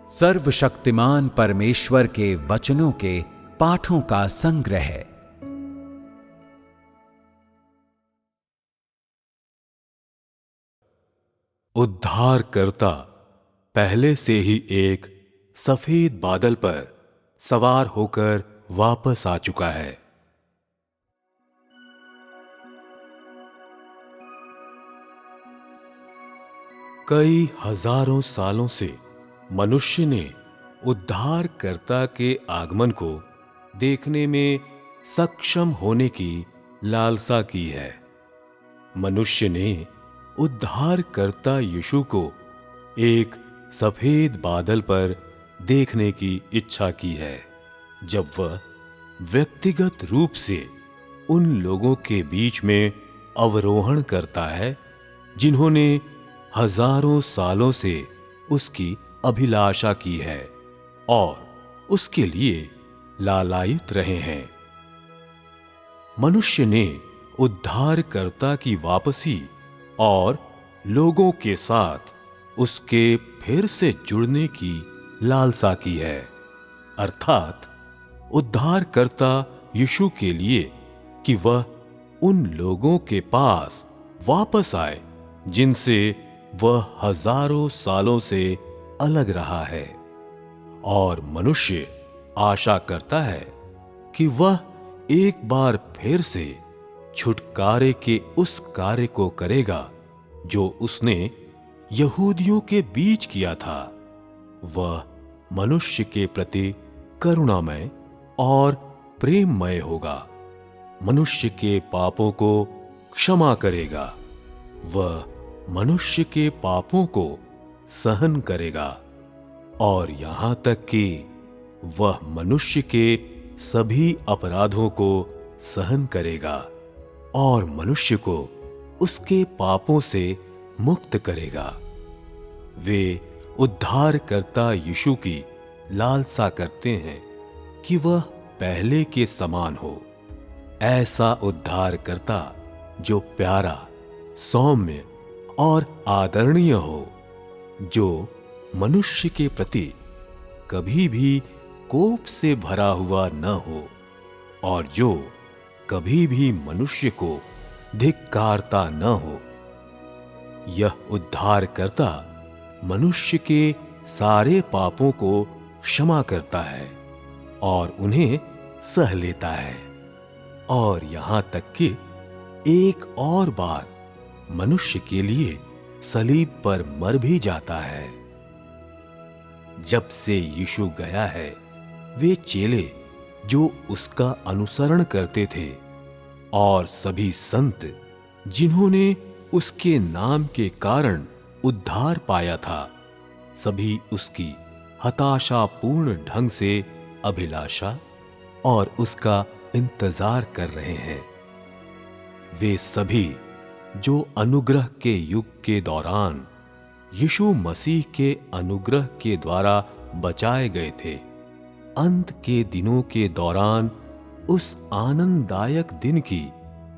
सर्वशक्तिमान परमेश्वर के वचनों के पाठों का संग्रह है। उद्धारकर्ता पहले से ही एक सफेद बादल पर सवार होकर वापस आ चुका है। कई हजारों सालों से मनुष्य ने उद्धारकर्ता के आगमन को देखने में सक्षम होने की लालसा की है। मनुष्य ने उद्धारकर्ता यीशु को एक सफेद बादल पर देखने की इच्छा की है, जब वह व्यक्तिगत रूप से उन लोगों के बीच में अवरोहण करता है जिन्होंने हजारों सालों से उसकी अभिलाषा की है और उसके लिए लालायित रहे हैं। मनुष्य ने उद्धारकर्ता की वापसी और लोगों के साथ उसके फिर से जुड़ने की लालसा की है, अर्थात उद्धारकर्ता यीशु के लिए कि वह उन लोगों के पास वापस आए जिनसे वह हजारों सालों से अलग रहा है। और मनुष्य आशा करता है कि वह एक बार फिर से छुटकारे के उस कार्य को करेगा जो उसने यहूदियों के बीच किया था। वह मनुष्य के प्रति करुणामय और प्रेममय होगा, मनुष्य के पापों को क्षमा करेगा, वह मनुष्य के पापों को सहन करेगा और यहां तक कि वह मनुष्य के सभी अपराधों को सहन करेगा और मनुष्य को उसके पापों से मुक्त करेगा। वे उद्धारकर्ता यीशु की लालसा करते हैं कि वह पहले के समान हो, ऐसा उद्धारकर्ता जो प्यारा, सौम्य और आदरणीय हो, जो मनुष्य के प्रति कभी भी कोप से भरा हुआ न हो और जो कभी भी मनुष्य को धिक्कारता न हो। यह उद्धारकर्ता मनुष्य के सारे पापों को क्षमा करता है और उन्हें सह लेता है और यहां तक कि एक और बार मनुष्य के लिए सलीब पर मर भी जाता है। जब से यीशु गया है, वे चेले जो उसका अनुसरण करते थे और सभी संत जिन्होंने उसके नाम के कारण उद्धार पाया था, सभी उसकी हताशापूर्ण ढंग से अभिलाषा और उसका इंतजार कर रहे हैं। वे सभी जो अनुग्रह के युग के दौरान यीशु मसीह के अनुग्रह के द्वारा बचाए गए थे, अंत के दिनों के दौरान उस आनंददायक दिन की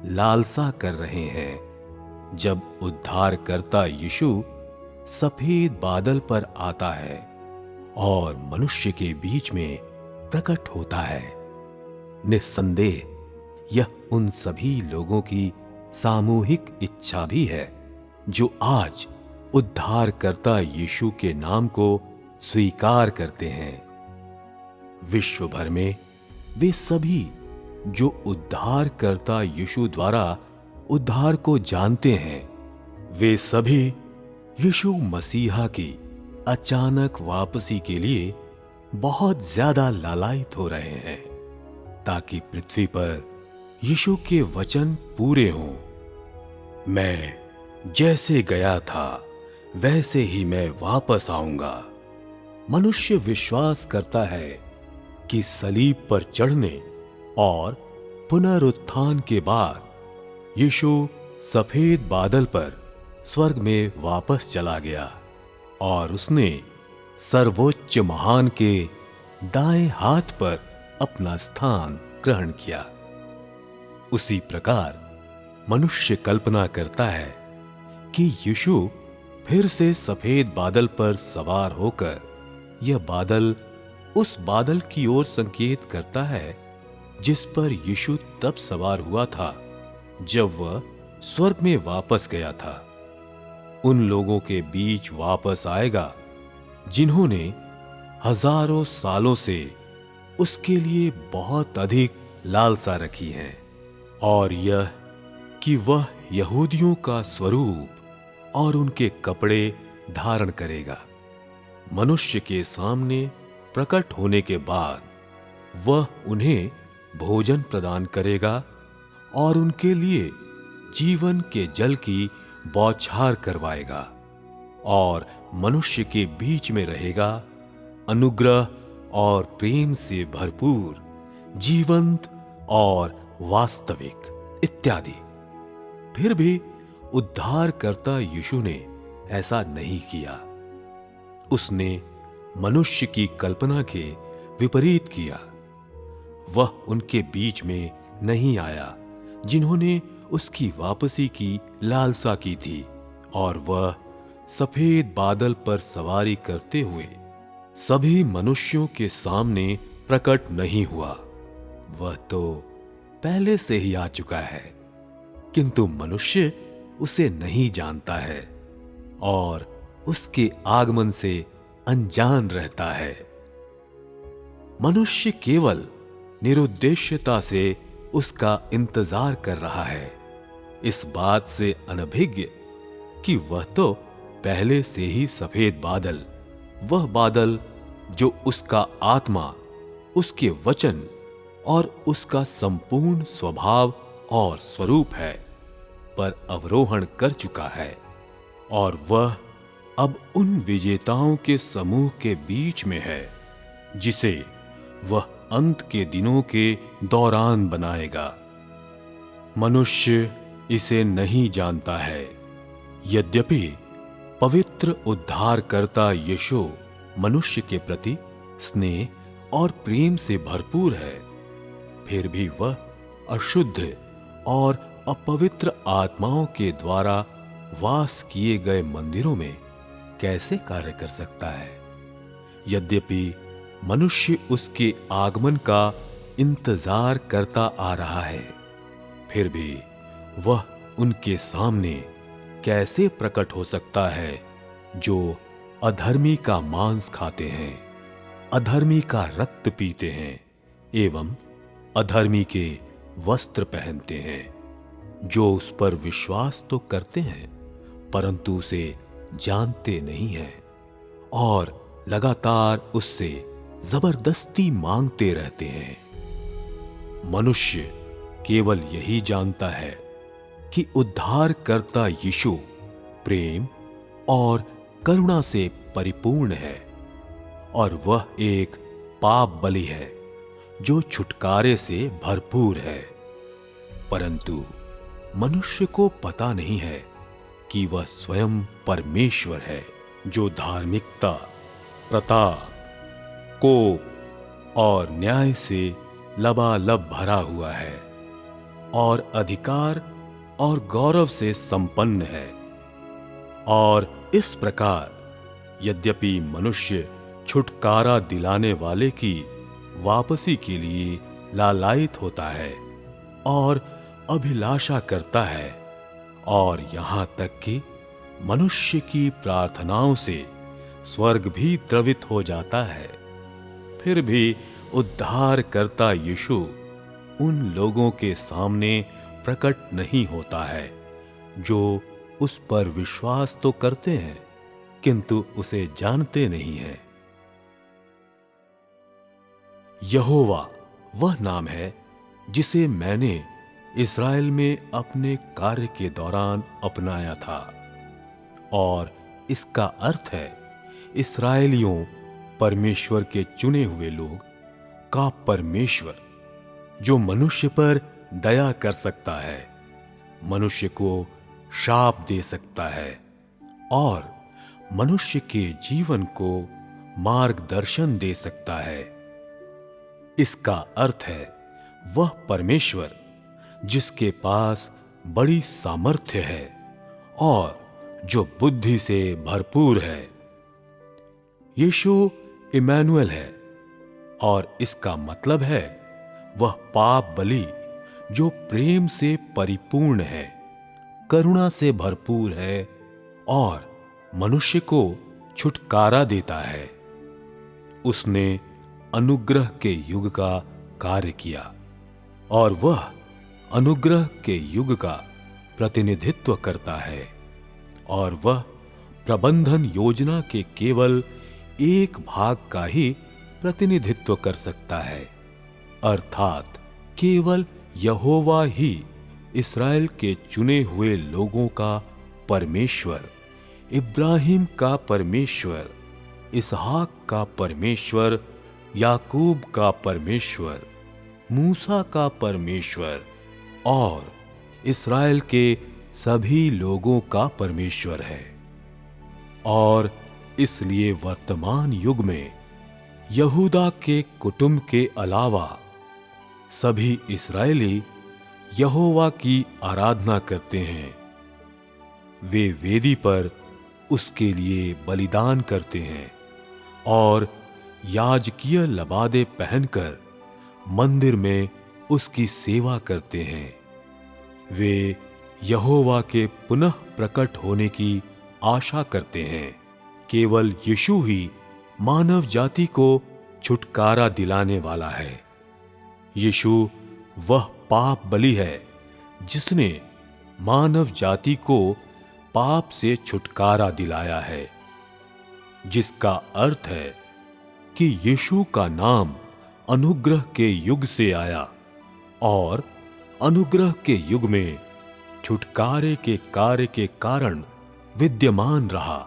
लालसा कर रहे हैं जब उद्धारकर्ता यीशु सफेद बादल पर आता है और मनुष्य के बीच में प्रकट होता है। निस्संदेह यह उन सभी लोगों की सामूहिक इच्छा भी है जो आज उद्धारकर्ता यीशु के नाम को स्वीकार करते हैं। विश्व भर में वे सभी जो उद्धारकर्ता यीशु द्वारा उद्धार को जानते हैं, वे सभी यीशु मसीहा की अचानक वापसी के लिए बहुत ज्यादा लालायित हो रहे हैं ताकि पृथ्वी पर यीशु के वचन पूरे हों। मैं जैसे गया था वैसे ही मैं वापस आऊंगा। मनुष्य विश्वास करता है कि सलीब पर चढ़ने और पुनरुत्थान के बाद यीशु सफेद बादल पर स्वर्ग में वापस चला गया और उसने सर्वोच्च महान के दाएं हाथ पर अपना स्थान ग्रहण किया। उसी प्रकार मनुष्य कल्पना करता है कि यीशु फिर से सफेद बादल पर सवार होकर यह बादल उस बादल की ओर संकेत करता है जिस पर यीशु तब सवार हुआ था जब वह स्वर्ग में वापस गया था। उन लोगों के बीच वापस आएगा जिन्होंने हजारों सालों से उसके लिए बहुत अधिक लालसा रखी है, और यह कि वह यहूदियों का स्वरूप और उनके कपड़े धारण करेगा। मनुष्य के सामने प्रकट होने के बाद वह उन्हें भोजन प्रदान करेगा और उनके लिए जीवन के जल की बौछार करवाएगा और मनुष्य के बीच में रहेगा, अनुग्रह और प्रेम से भरपूर, जीवंत और वास्तविक इत्यादि। फिर भी उद्धारकर्ता यीशु ने ऐसा नहीं किया। उसने मनुष्य की कल्पना के विपरीत किया। वह उनके बीच में नहीं आया जिन्होंने उसकी वापसी की लालसा की थी, और वह सफेद बादल पर सवारी करते हुए सभी मनुष्यों के सामने प्रकट नहीं हुआ। वह तो पहले से ही आ चुका है, किंतु मनुष्य उसे नहीं जानता है और उसके आगमन से अनजान रहता है। मनुष्य केवल निरुद्देश्यता से उसका इंतजार कर रहा है, इस बात से अनभिज्ञ कि वह तो पहले से ही सफेद बादल, वह बादल जो उसका आत्मा, उसके वचन और उसका संपूर्ण स्वभाव और स्वरूप है, पर अवरोहण कर चुका है, और वह अब उन विजेताओं के समूह के बीच में है जिसे वह अंत के दिनों के दौरान बनाएगा। मनुष्य इसे नहीं जानता है, यद्यपि पवित्र उद्धारकर्ता यीशु मनुष्य के प्रति स्नेह और प्रेम से भरपूर है, फिर भी वह अशुद्ध और अपवित्र आत्माओं के द्वारा वास किए गए मंदिरों में कैसे कार्य कर सकता है। यद्यपि मनुष्य उसके आगमन का इंतजार करता आ रहा है, फिर भी वह उनके सामने कैसे प्रकट हो सकता है जो अधर्मी का मांस खाते हैं, अधर्मी का रक्त पीते हैं एवं अधर्मी के वस्त्र पहनते हैं, जो उस पर विश्वास तो करते हैं परंतु उसे जानते नहीं हैं और लगातार उससे जबरदस्ती मांगते रहते हैं। मनुष्य केवल यही जानता है कि उद्धारकर्ता यीशु प्रेम और करुणा से परिपूर्ण है और वह एक पाप बलि है जो छुटकारे से भरपूर है, परंतु मनुष्य को पता नहीं है कि वह स्वयं परमेश्वर है जो धार्मिकता, प्रताप, कोप और न्याय से लबालब भरा हुआ है और अधिकार और गौरव से संपन्न है। और इस प्रकार यद्यपि मनुष्य छुटकारा दिलाने वाले की वापसी के लिए लालायित होता है और अभिलाषा करता है, और यहां तक कि मनुष्य की प्रार्थनाओं से स्वर्ग भी द्रवित हो जाता है, फिर भी उद्धारकर्ता यीशु उन लोगों के सामने प्रकट नहीं होता है जो उस पर विश्वास तो करते हैं किंतु उसे जानते नहीं हैं। यहोवा वह नाम है जिसे मैंने इस्राएल में अपने कार्य के दौरान अपनाया था, और इसका अर्थ है इस्राएलियों, परमेश्वर के चुने हुए लोग का परमेश्वर, जो मनुष्य पर दया कर सकता है, मनुष्य को शाप दे सकता है और मनुष्य के जीवन को मार्गदर्शन दे सकता है। इसका अर्थ है वह परमेश्वर जिसके पास बड़ी सामर्थ्य है और जो बुद्धि से भरपूर है। यीशु इमैनुअल है, और इसका मतलब है वह पाप बलि जो प्रेम से परिपूर्ण है, करुणा से भरपूर है और मनुष्य को छुटकारा देता है। उसने अनुग्रह के युग का कार्य किया और वह अनुग्रह के युग का प्रतिनिधित्व करता है, और वह प्रबंधन योजना के केवल एक भाग का ही प्रतिनिधित्व कर सकता है, अर्थात केवल यहोवा ही इस्राएल के चुने हुए लोगों का परमेश्वर, इब्राहिम का परमेश्वर, इसहाक का परमेश्वर, याकूब का परमेश्वर, मूसा का परमेश्वर और इस्राएल के सभी लोगों का परमेश्वर है। और इसलिए वर्तमान युग में यहूदा के कुटुंब के अलावा सभी इस्राएली यहोवा की आराधना करते हैं। वे वेदी पर उसके लिए बलिदान करते हैं और याजकीय लबादे पहनकर मंदिर में उसकी सेवा करते हैं। वे यहोवा के पुनः प्रकट होने की आशा करते हैं। केवल यीशु ही मानव जाति को छुटकारा दिलाने वाला है। यीशु वह पाप बलि है जिसने मानव जाति को पाप से छुटकारा दिलाया है, जिसका अर्थ है कि यीशु का नाम अनुग्रह के युग से आया और अनुग्रह के युग में छुटकारे के कार्य के कारण विद्यमान रहा।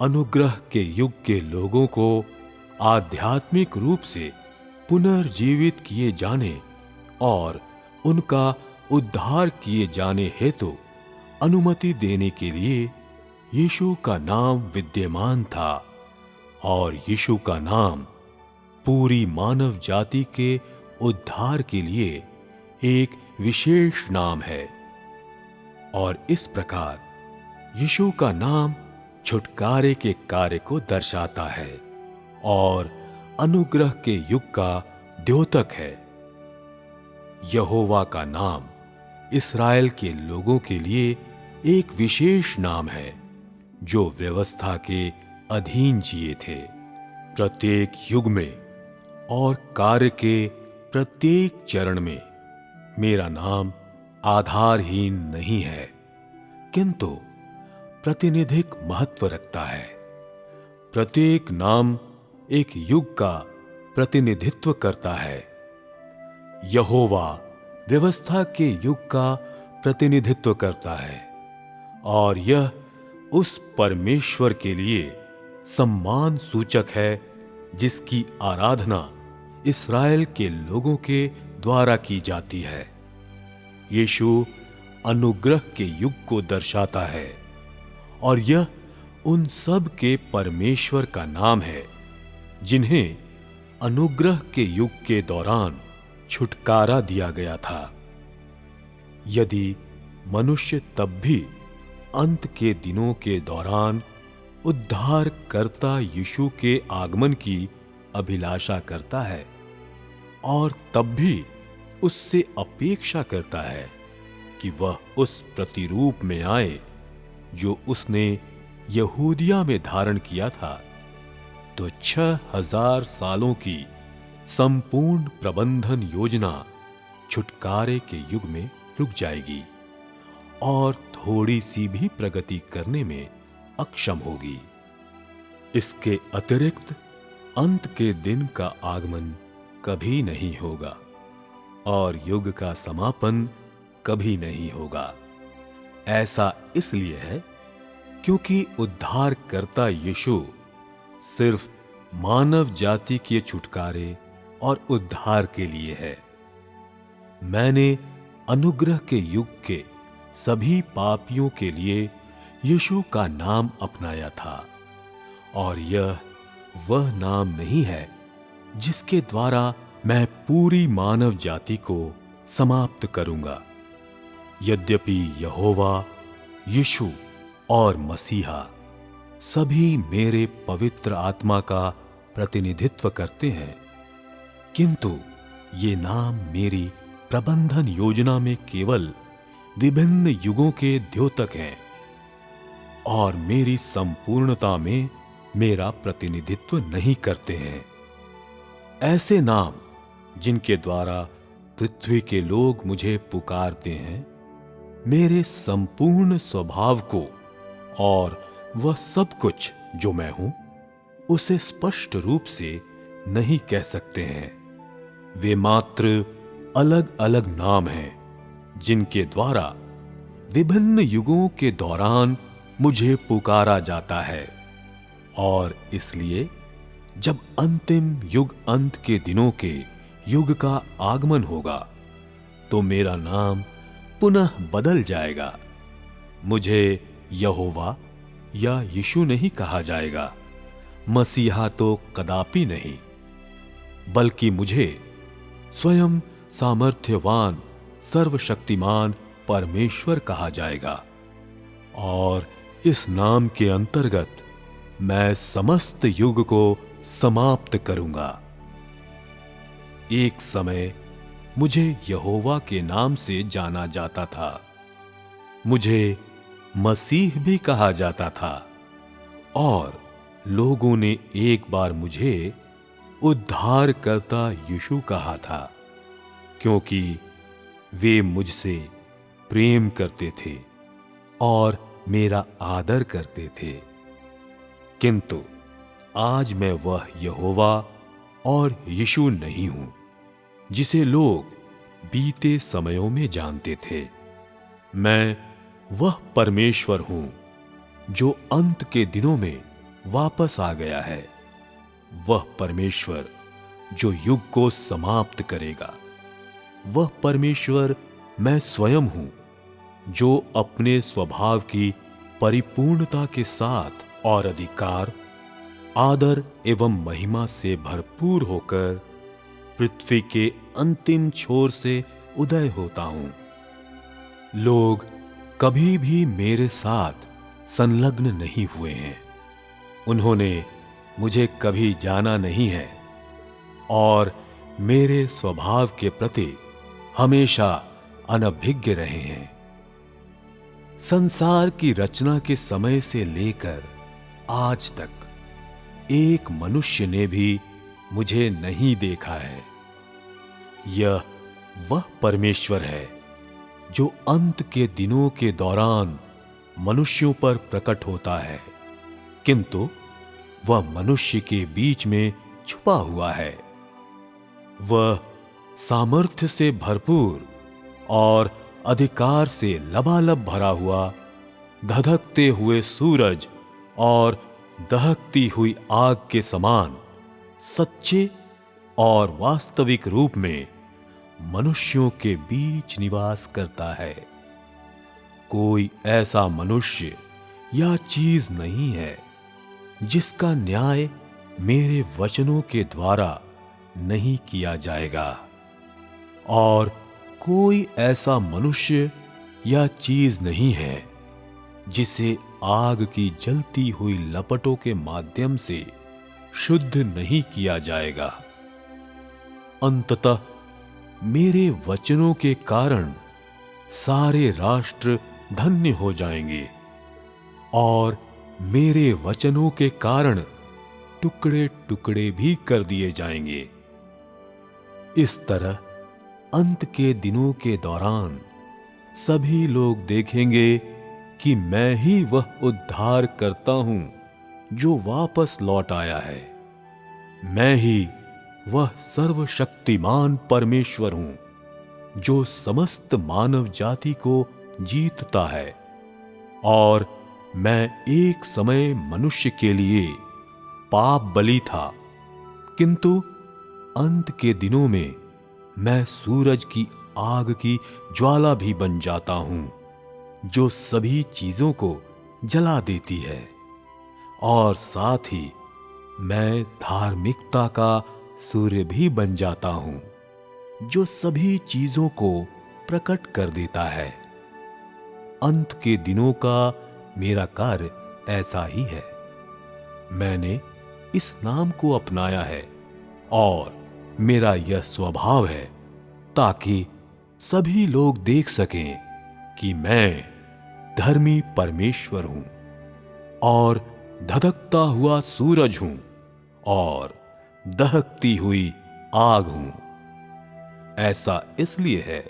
अनुग्रह के युग के लोगों को आध्यात्मिक रूप से पुनर्जीवित किए जाने और उनका उद्धार किए जाने हेतु अनुमति देने के लिए यीशु का नाम विद्यमान था, और यीशु का नाम पूरी मानव जाति के उद्धार के लिए एक विशेष नाम है। और इस प्रकार यीशु का नाम छुटकारे के कार्य को दर्शाता है और अनुग्रह के युग का द्योतक है। यहोवा का नाम इस्राएल के लोगों के लिए एक विशेष नाम है जो व्यवस्था के अधीन जिए थे। प्रत्येक युग में और कार्य के प्रत्येक चरण में मेरा नाम आधारहीन नहीं है, किंतु प्रतिनिधिक महत्व रखता है। प्रत्येक नाम एक युग का प्रतिनिधित्व करता है। यहोवा व्यवस्था के युग का प्रतिनिधित्व करता है, और यह उस परमेश्वर के लिए सम्मान सूचक है जिसकी आराधना इस्राएल के लोगों के द्वारा की जाती है। यीशु अनुग्रह के युग को दर्शाता है, और यह उन सब के परमेश्वर का नाम है जिन्हें अनुग्रह के युग के दौरान छुटकारा दिया गया था। यदि मनुष्य तब भी अंत के दिनों के दौरान उद्धारकर्ता यीशु के आगमन की अभिलाषा करता है और तब भी उससे अपेक्षा करता है कि वह उस प्रतिरूप में आए जो उसने यहूदिया में धारण किया था, तो 6000 सालों की संपूर्ण प्रबंधन योजना छुटकारे के युग में रुक जाएगी और थोड़ी सी भी प्रगति करने में अक्षम होगी। इसके अतिरिक्त अंत के दिन का आगमन कभी नहीं होगा और युग का समापन कभी नहीं होगा। ऐसा इसलिए है क्योंकि उद्धारकर्ता यीशु सिर्फ मानव जाति के छुटकारे और उद्धार के लिए है। मैंने अनुग्रह के युग के सभी पापियों के लिए यीशु का नाम अपनाया था, और यह वह नाम नहीं है जिसके द्वारा मैं पूरी मानव जाति को समाप्त करूंगा। यद्यपि यहोवा, यीशु और मसीहा सभी मेरे पवित्र आत्मा का प्रतिनिधित्व करते हैं, किंतु ये नाम मेरी प्रबंधन योजना में केवल विभिन्न युगों के द्योतक हैं और मेरी संपूर्णता में मेरा प्रतिनिधित्व नहीं करते हैं। ऐसे नाम जिनके द्वारा पृथ्वी के लोग मुझे पुकारते हैं, मेरे संपूर्ण स्वभाव को और वह सब कुछ जो मैं हूं उसे स्पष्ट रूप से नहीं कह सकते हैं। वे मात्र अलग अलग नाम हैं जिनके द्वारा विभिन्न युगों के दौरान मुझे पुकारा जाता है, और इसलिए जब अंतिम युग अंत के दिनों के युग का आगमन होगा तो मेरा नाम पुनः बदल जाएगा। मुझे यहोवा या यीशु नहीं कहा जाएगा, मसीहा तो कदापि नहीं, बल्कि मुझे स्वयं सामर्थ्यवान सर्वशक्तिमान परमेश्वर कहा जाएगा। और इस नाम के अंतर्गत मैं समस्त युग को समाप्त करूंगा। एक समय मुझे यहोवा के नाम से जाना जाता था। मुझे मसीह भी कहा जाता था, और लोगों ने एक बार मुझे उद्धारकर्ता यीशु कहा था, क्योंकि वे मुझसे प्रेम करते थे और मेरा आदर करते थे। किंतु आज मैं वह यहोवा और यीशु नहीं हूं जिसे लोग बीते समयों में जानते थे। मैं वह परमेश्वर हूं जो अंत के दिनों में वापस आ गया है, वह परमेश्वर जो युग को समाप्त करेगा। वह परमेश्वर मैं स्वयं हूं जो अपने स्वभाव की परिपूर्णता के साथ और अधिकार, आदर एवं महिमा से भरपूर होकर पृथ्वी के अंतिम छोर से उदय होता हूं। लोग कभी भी मेरे साथ संलग्न नहीं हुए हैं, उन्होंने मुझे कभी जाना नहीं है और मेरे स्वभाव के प्रति हमेशा अनभिज्ञ रहे हैं। संसार की रचना के समय से लेकर आज तक एक मनुष्य ने भी मुझे नहीं देखा है। यह वह परमेश्वर है जो अंत के दिनों के दौरान मनुष्यों पर प्रकट होता है, किंतु वह मनुष्य के बीच में छुपा हुआ है। वह सामर्थ्य से भरपूर और अधिकार से लबालब भरा हुआ, धधकते हुए सूरज और दहकती हुई आग के समान सच्चे और वास्तविक रूप में मनुष्यों के बीच निवास करता है। कोई ऐसा मनुष्य या चीज नहीं है जिसका न्याय मेरे वचनों के द्वारा नहीं किया जाएगा, और कोई ऐसा मनुष्य या चीज नहीं है जिसे आग की जलती हुई लपटों के माध्यम से शुद्ध नहीं किया जाएगा। अंततः मेरे वचनों के कारण सारे राष्ट्र धन्य हो जाएंगे और मेरे वचनों के कारण टुकड़े टुकड़े भी कर दिए जाएंगे। इस तरह अंत के दिनों के दौरान सभी लोग देखेंगे कि मैं ही वह उद्धार करता हूं जो वापस लौट आया है। मैं ही वह सर्वशक्तिमान परमेश्वर हूं जो समस्त मानव जाति को जीतता है, और मैं एक समय मनुष्य के लिए पाप बलि था, किंतु अंत के दिनों में मैं सूरज की आग की ज्वाला भी बन जाता हूं जो सभी चीजों को जला देती है, और साथ ही मैं धार्मिकता का सूर्य भी बन जाता हूं जो सभी चीजों को प्रकट कर देता है। अंत के दिनों का मेरा कार्य ऐसा ही है। मैंने इस नाम को अपनाया है और मेरा यह स्वभाव है ताकि सभी लोग देख सकें कि मैं धर्मी परमेश्वर हूं और धधकता हुआ सूरज हूं और दहकती हुई आग हूं। ऐसा इसलिए है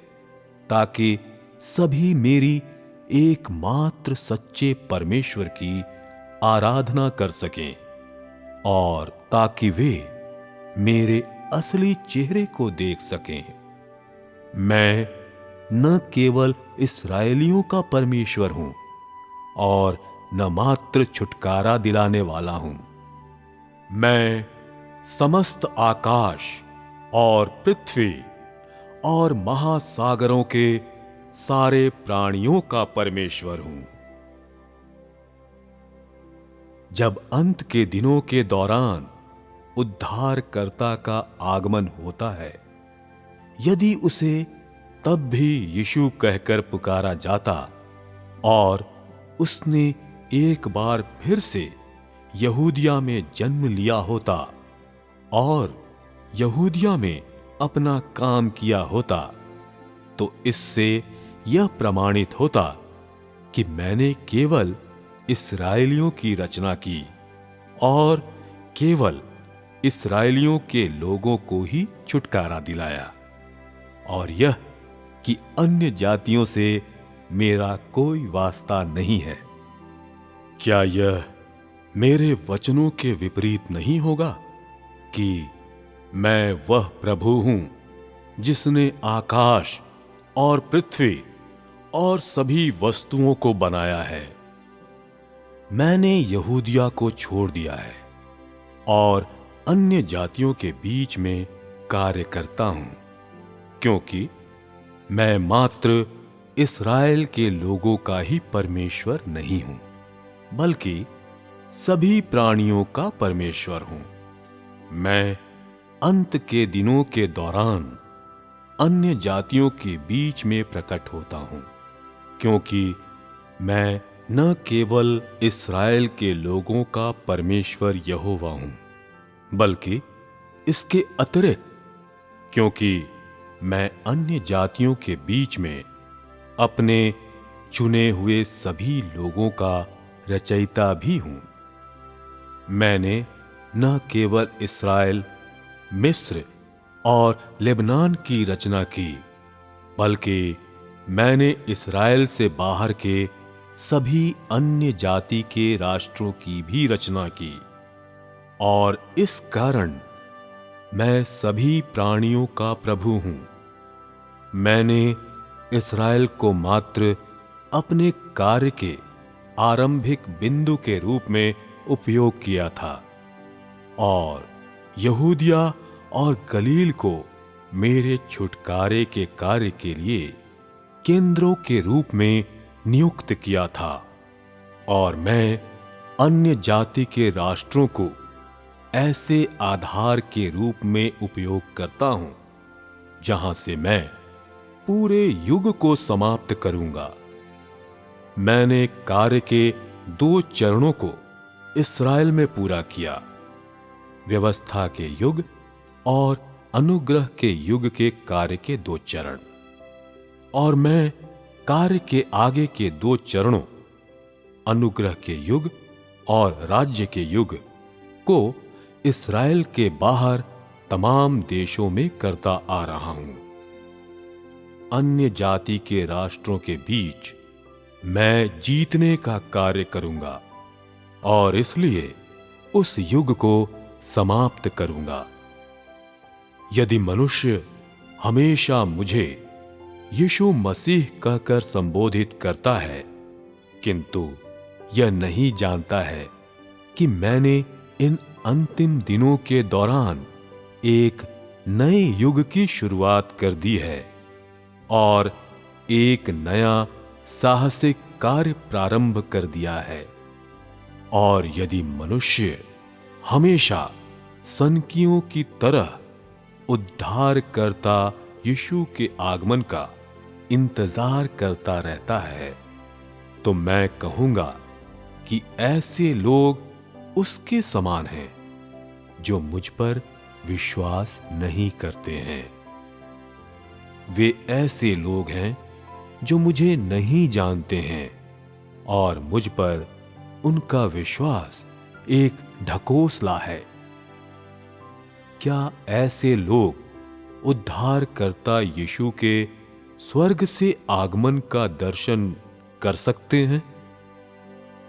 ताकि सभी मेरी एकमात्र सच्चे परमेश्वर की आराधना कर सकें और ताकि वे मेरे असली चेहरे को देख सकें। मैं न केवल इस्राएलियों का परमेश्वर हूं और न मात्र छुटकारा दिलाने वाला हूं, मैं समस्त आकाश और पृथ्वी और महासागरों के सारे प्राणियों का परमेश्वर हूं। जब अंत के दिनों के दौरान उद्धारकर्ता का आगमन होता है, यदि उसे तब भी यीशु कहकर पुकारा जाता और उसने एक बार फिर से यहूदिया में जन्म लिया होता और यहूदिया में अपना काम किया होता, तो इससे यह प्रमाणित होता कि मैंने केवल इस्राएलियों की रचना की और केवल इस्राएलियों के लोगों को ही छुटकारा दिलाया, और यह कि अन्य जातियों से मेरा कोई वास्ता नहीं है। क्या यह मेरे वचनों के विपरीत नहीं होगा कि मैं वह प्रभु हूं जिसने आकाश और पृथ्वी और सभी वस्तुओं को बनाया है? मैंने यहूदिया को छोड़ दिया है और अन्य जातियों के बीच में कार्य करता हूं, क्योंकि मैं मात्र इस्राएल के लोगों का ही परमेश्वर नहीं हूं, बल्कि सभी प्राणियों का परमेश्वर हूं। मैं अंत के दिनों के दौरान अन्य जातियों के बीच में प्रकट होता हूं, क्योंकि मैं न केवल इस्राएल के लोगों का परमेश्वर यहोवा हूं, बल्कि इसके अतिरिक्त क्योंकि मैं अन्य जातियों के बीच में अपने चुने हुए सभी लोगों का रचयिता भी हूं। मैंने न केवल इस्राएल, मिस्र और लेबनान की रचना की, बल्कि मैंने इस्राएल से बाहर के सभी अन्य जाति के राष्ट्रों की भी रचना की, और इस कारण मैं सभी प्राणियों का प्रभु हूं। मैंने इस्राएल को मात्र अपने कार्य के आरंभिक बिंदु के रूप में उपयोग किया था और यहूदिया और गलील को मेरे छुटकारे के कार्य के लिए केंद्रों के रूप में नियुक्त किया था, और मैं अन्य जाति के राष्ट्रों को ऐसे आधार के रूप में उपयोग करता हूं जहां से मैं पूरे युग को समाप्त करूंगा। मैंने कार्य के 2 चरणों को इस्राएल में पूरा किया, व्यवस्था के युग और अनुग्रह के युग के कार्य के 2 चरण, और मैं कार्य के आगे के 2 चरणों, अनुग्रह के युग और राज्य के युग को इस्राएल के बाहर तमाम देशों में करता आ रहा हूं। अन्य जाति के राष्ट्रों के बीच मैं जीतने का कार्य करूंगा और इसलिए उस युग को समाप्त करूंगा। यदि मनुष्य हमेशा मुझे यीशु मसीह कहकर संबोधित करता है, किंतु यह नहीं जानता है कि मैंने इन अंतिम दिनों के दौरान एक नए युग की शुरुआत कर दी है और एक नया साहसिक कार्य प्रारंभ कर दिया है, और यदि मनुष्य हमेशा सनकियों की तरह उद्धारकर्ता यीशु के आगमन का इंतजार करता रहता है, तो मैं कहूंगा कि ऐसे लोग उसके समान हैं जो मुझ पर विश्वास नहीं करते हैं। वे ऐसे लोग हैं जो मुझे नहीं जानते हैं और मुझ पर उनका विश्वास एक ढकोसला है। क्या ऐसे लोग उद्धारकर्ता यीशु के स्वर्ग से आगमन का दर्शन कर सकते हैं?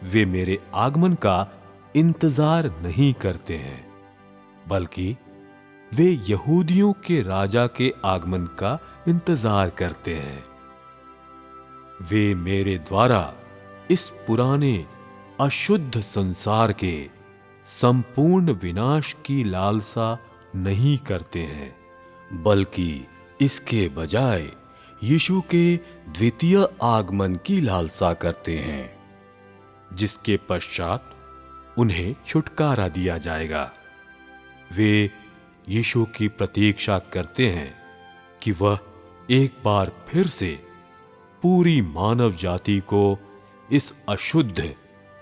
वे मेरे आगमन का इंतजार नहीं करते हैं, बल्कि वे यहूदियों के राजा के आगमन का इंतजार करते हैं। वे मेरे द्वारा इस पुराने अशुद्ध संसार के संपूर्ण विनाश की लालसा नहीं करते हैं, बल्कि इसके बजाय यीशु के द्वितीय आगमन की लालसा करते हैं, जिसके पश्चात उन्हें छुटकारा दिया जाएगा। वे यीशु की प्रतीक्षा करते हैं कि वह एक बार फिर से पूरी मानव जाति को इस अशुद्ध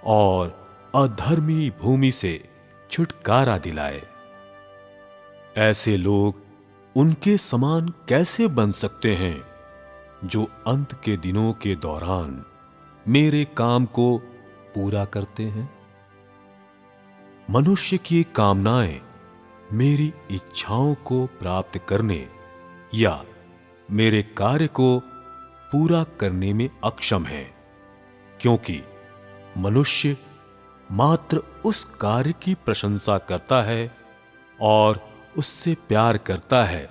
और अधर्मी भूमि से छुटकारा दिलाए। ऐसे लोग उनके समान कैसे बन सकते हैं जो अंत के दिनों के दौरान मेरे काम को पूरा करते हैं? मनुष्य की कामनाएं मेरी इच्छाओं को प्राप्त करने या मेरे कार्य को पूरा करने में अक्षम है, क्योंकि मनुष्य मात्र उस कार्य की प्रशंसा करता है और उससे प्यार करता है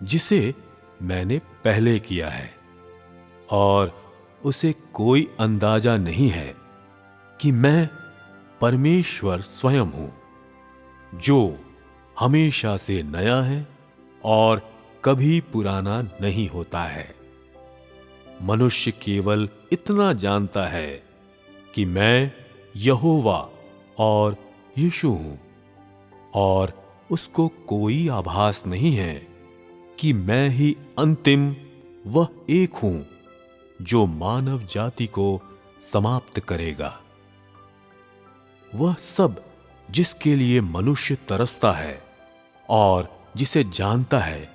जिसे मैंने पहले किया है, और उसे कोई अंदाजा नहीं है कि मैं परमेश्वर स्वयं हूं, जो हमेशा से नया है और कभी पुराना नहीं होता है। मनुष्य केवल इतना जानता है कि मैं यहोवा और यीशु हूं, और उसको कोई आभास नहीं है कि मैं ही अंतिम वह एक हूं जो मानव जाति को समाप्त करेगा। वह सब जिसके लिए मनुष्य तरसता है और जिसे जानता है,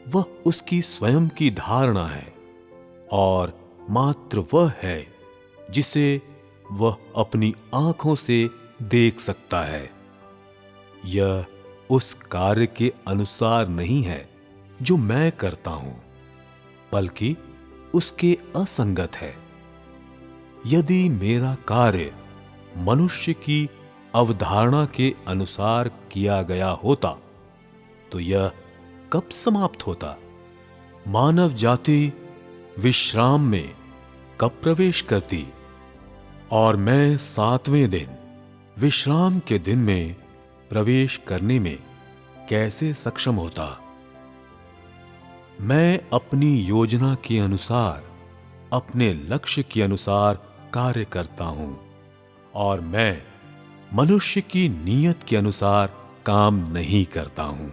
वह उसकी स्वयं की धारणा है, और मात्र वह है जिसे वह अपनी आंखों से देख सकता है। यह उस कार्य के अनुसार नहीं है जो मैं करता हूं, बल्कि उसके असंगत है। यदि मेरा कार्य मनुष्य की अवधारणा के अनुसार किया गया होता, तो यह कब समाप्त होता? मानव जाति विश्राम में कब प्रवेश करती, और मैं 7वें दिन विश्राम के दिन में प्रवेश करने में कैसे सक्षम होता? मैं अपनी योजना के अनुसार, अपने लक्ष्य के अनुसार कार्य करता हूं, और मैं मनुष्य की नीयत के अनुसार काम नहीं करता हूं।